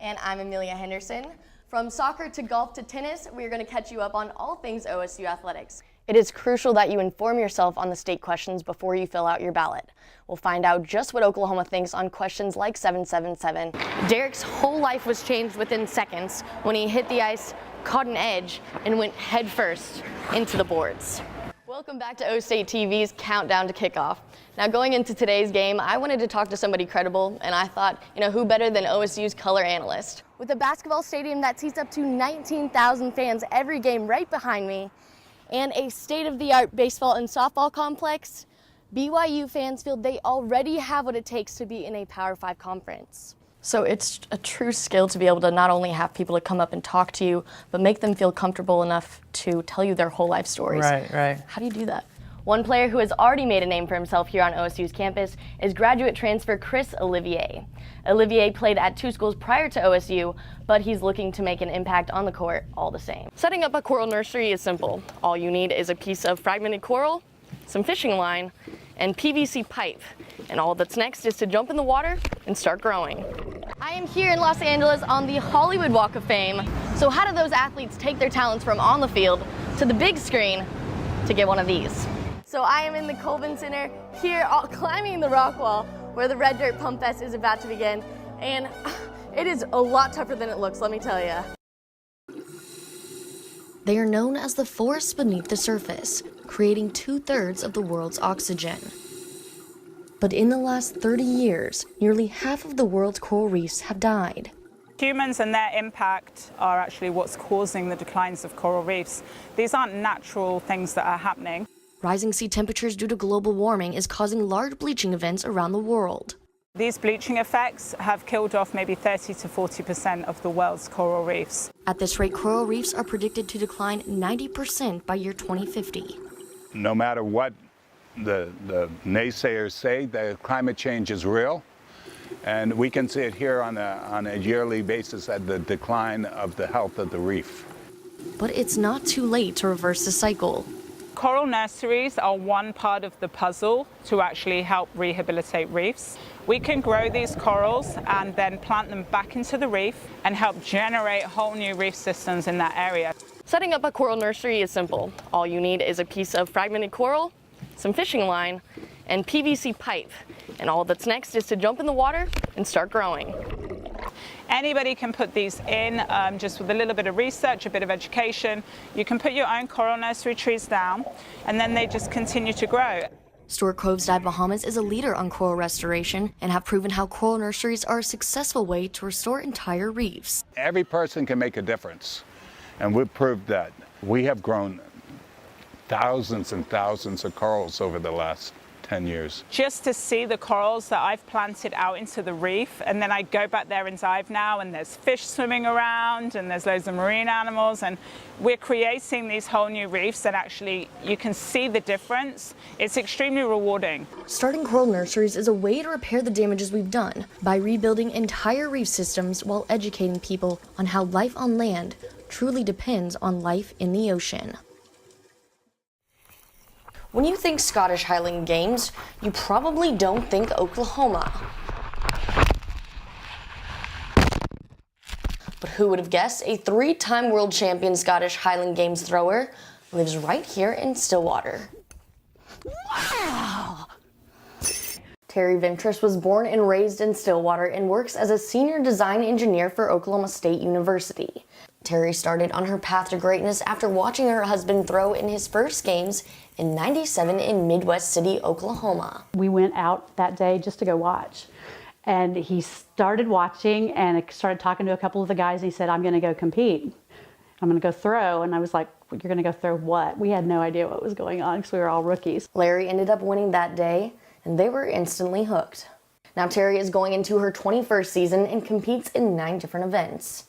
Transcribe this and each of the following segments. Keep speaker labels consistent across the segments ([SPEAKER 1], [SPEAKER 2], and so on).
[SPEAKER 1] And I'm Amelia Henderson. From soccer to golf to tennis, we're going to catch you up on all things OSU athletics. It is crucial that you inform yourself on the state questions before you fill out your ballot. We'll find out just what Oklahoma thinks on questions like 777. Derek's whole life was changed within seconds when he hit the ice, caught an edge, and went headfirst into the boards. Welcome back to O-State TV's Countdown to Kickoff. Now, going into today's game, I wanted to talk to somebody credible, and I thought, who better than OSU's color analyst? With a basketball stadium that seats up to 19,000 fans every game right behind me, and a state-of-the-art baseball and softball complex, BYU fans feel they already have what it takes to be in a Power 5 conference. So it's a true skill to be able to not only have people to come up and talk to you, but make them feel comfortable enough to tell you their whole life stories.
[SPEAKER 2] Right.
[SPEAKER 1] How do you do that? One player who has already made a name for himself here on OSU's campus is graduate transfer Chris Olivier. Olivier played at 2 schools prior to OSU, but he's looking to make an impact on the court all the same. Setting up a coral nursery is simple. All you need is a piece of fragmented coral, some fishing line, and PVC pipe. And all that's next is to jump in the water and start growing. I am here in Los Angeles on the Hollywood Walk of Fame. So how do those athletes take their talents from on the field to the big screen to get one of these? So I am in the Colvin Center here climbing the rock wall where the Red Dirt Pump Fest is about to begin. And it is a lot tougher than it looks, let me tell you.
[SPEAKER 3] They are known as the forests beneath the surface, creating 2/3 of the world's oxygen. But in the last 30 years, nearly half of the world's coral reefs have died.
[SPEAKER 2] Humans and their impact are actually what's causing the declines of coral reefs. These aren't natural things that are happening.
[SPEAKER 3] Rising sea temperatures due to global warming is causing large bleaching events around the world.
[SPEAKER 2] These bleaching effects have killed off maybe 30 to 40% of the world's coral reefs.
[SPEAKER 3] At this rate, coral reefs are predicted to decline 90% by year 2050.
[SPEAKER 4] No matter what the naysayers say, the climate change is real, and we can see it here on a yearly basis at the decline of the health of the reef.
[SPEAKER 3] But it's not too late to reverse the cycle.
[SPEAKER 2] Coral nurseries are one part of the puzzle to actually help rehabilitate reefs. We can grow these corals and then plant them back into the reef and help generate whole new reef systems in that area.
[SPEAKER 1] Setting up a coral nursery is simple. All you need is a piece of fragmented coral, some fishing line, and PVC pipe. And all that's next is to jump in the water and start growing.
[SPEAKER 2] Anybody can put these in just with a little bit of research, a bit of education. You can put your own coral nursery trees down, and then they just continue to grow.
[SPEAKER 3] Stuart Coves Dive Bahamas is a leader on coral restoration and have proven how coral nurseries are a successful way to restore entire reefs.
[SPEAKER 4] Every person can make a difference, and we've proved that. We have grown thousands and thousands of corals over the last 10 years.
[SPEAKER 2] Just to see the corals that I've planted out into the reef, and then I go back there and dive now, and there's fish swimming around, and there's loads of marine animals, and we're creating these whole new reefs, and actually you can see the difference. It's extremely rewarding.
[SPEAKER 3] Starting coral nurseries is a way to repair the damages we've done by rebuilding entire reef systems while educating people on how life on land truly depends on life in the ocean. When you think Scottish Highland Games, you probably don't think Oklahoma. But who would have guessed a 3-time world champion Scottish Highland Games thrower lives right here in Stillwater. Wow! Terry Ventress was born and raised in Stillwater and works as a senior design engineer for Oklahoma State University. Terry started on her path to greatness after watching her husband throw in his first games in '97 in Midwest City, Oklahoma.
[SPEAKER 5] We went out that day just to go watch. And he started watching and started talking to a couple of the guys. And he said, I'm going to go compete. I'm going to go throw. And I was like, you're going to go throw what? We had no idea what was going on because we were all rookies.
[SPEAKER 3] Larry ended up winning that day, and they were instantly hooked. Now Terry is going into her 21st season and competes in 9 different events.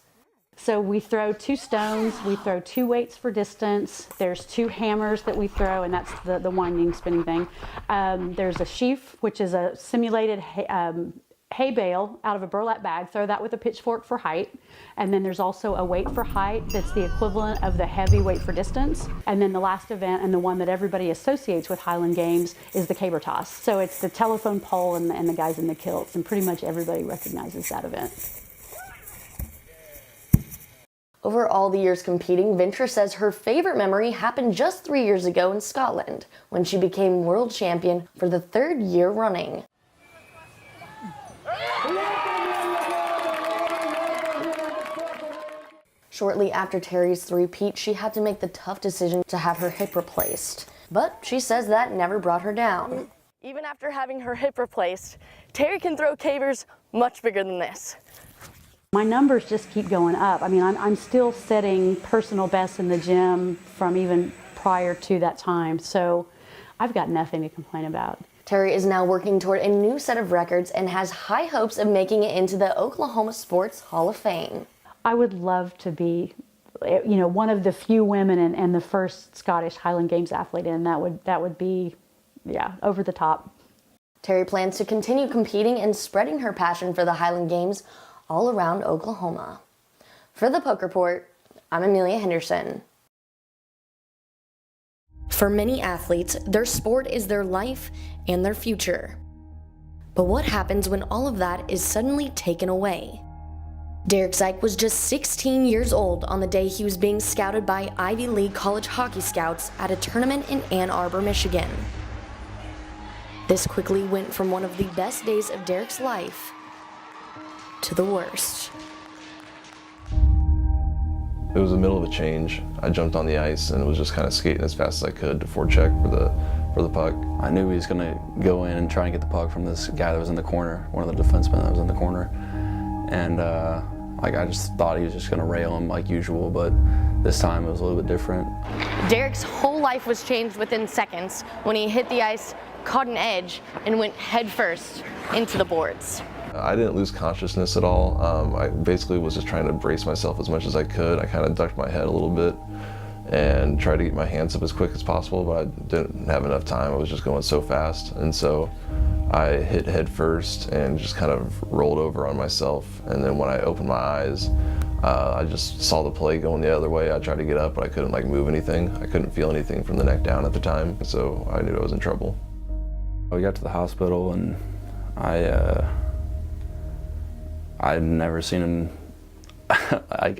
[SPEAKER 5] So we throw 2 stones, we throw 2 weights for distance, there's 2 hammers that we throw, and that's the winding spinning thing. There's a sheaf, which is a simulated hay bale out of a burlap bag, throw that with a pitchfork for height. And then there's also a weight for height that's the equivalent of the heavy weight for distance. And then the last event, and the one that everybody associates with Highland Games, is the caber toss. So it's the telephone pole and the guys in the kilts, and pretty much everybody recognizes that event.
[SPEAKER 3] Over all the years competing, Ventress says her favorite memory happened just 3 years ago in Scotland, when she became world champion for the 3rd year running. Shortly after Terry's three-peat, she had to make the tough decision to have her hip replaced. But she says that never brought her down.
[SPEAKER 1] Even after having her hip replaced, Terry can throw cavers much bigger than this.
[SPEAKER 5] My numbers just keep going up. I mean, I'm still setting personal bests in the gym from even prior to that time, so I've got nothing to complain about.
[SPEAKER 3] Terry is now working toward a new set of records and has high hopes of making it into the Oklahoma Sports Hall of Fame.
[SPEAKER 5] I would love to be, one of the few women and the first Scottish Highland Games athlete, and that would be, over the top.
[SPEAKER 3] Terry plans to continue competing and spreading her passion for the Highland Games all around Oklahoma. For the Poke Report, I'm Amelia Henderson. For many athletes, their sport is their life and their future. But what happens when all of that is suddenly taken away? Derek Zyke was just 16 years old on the day he was being scouted by Ivy League college hockey scouts at a tournament in Ann Arbor, Michigan. This quickly went from one of the best days of Derek's life to the worst.
[SPEAKER 6] It was the middle of a change. I jumped on the ice and was just kind of skating as fast as I could to forecheck for the puck.
[SPEAKER 7] I knew he was going to go in and try and get the puck from this guy that was in the corner, one of the defensemen that was in the corner. And I just thought he was just going to rail him like usual, but this time it was a little bit different.
[SPEAKER 1] Derek's whole life was changed within seconds when he hit the ice, caught an edge, and went headfirst into the boards.
[SPEAKER 6] I didn't lose consciousness at all. I basically was just trying to brace myself as much as I could. I kind of ducked my head a little bit and tried to get my hands up as quick as possible, but I didn't have enough time. I was just going so fast. And so I hit head first and just kind of rolled over on myself. And then when I opened my eyes, I just saw the play going the other way. I tried to get up, but I couldn't move anything. I couldn't feel anything from the neck down at the time. So I knew I was in trouble.
[SPEAKER 7] We got to the hospital and I'd never seen him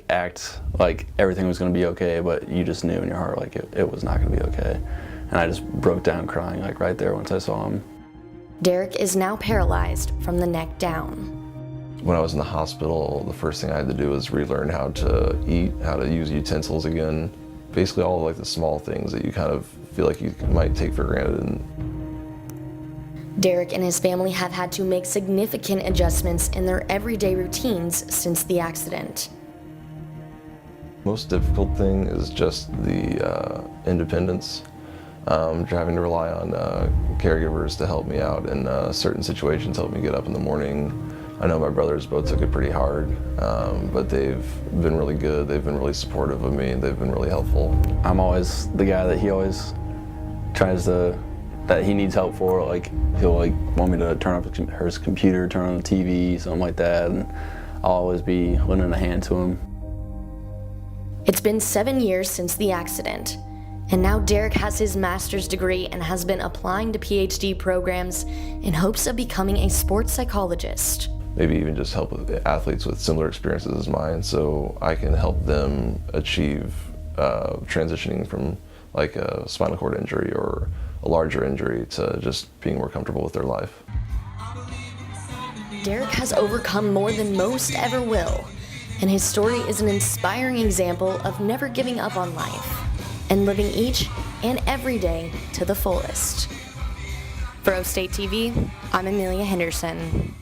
[SPEAKER 7] act like everything was going to be okay, but you just knew in your heart it was not going to be okay. And I just broke down crying right there once I saw him.
[SPEAKER 3] Derek is now paralyzed from the neck down.
[SPEAKER 6] When I was in the hospital, the first thing I had to do was relearn how to eat, how to use utensils again. Basically all of the small things that you kind of feel like you might take for granted.
[SPEAKER 3] Derek and his family have had to make significant adjustments in their everyday routines since the accident.
[SPEAKER 6] Most difficult thing is just the independence. Having to rely on caregivers to help me out in certain situations, help me get up in the morning. I know my brothers both took it pretty hard, but they've been really good. They've been really supportive of me. They've been really helpful.
[SPEAKER 7] I'm always the guy that he always tries to, that he needs help for. He'll want me to turn up his computer, turn on the TV, something like that, and I'll always be lending a hand to him.
[SPEAKER 3] It's been 7 years since the accident, and now Derek has his master's degree and has been applying to PhD programs in hopes of becoming a sports psychologist.
[SPEAKER 6] Maybe even just help with athletes with similar experiences as mine, so I can help them achieve transitioning from a spinal cord injury or a larger injury to just being more comfortable with their life.
[SPEAKER 3] Derek has overcome more than most ever will, and his story is an inspiring example of never giving up on life and living each and every day to the fullest. For O State TV, I'm Amelia Henderson.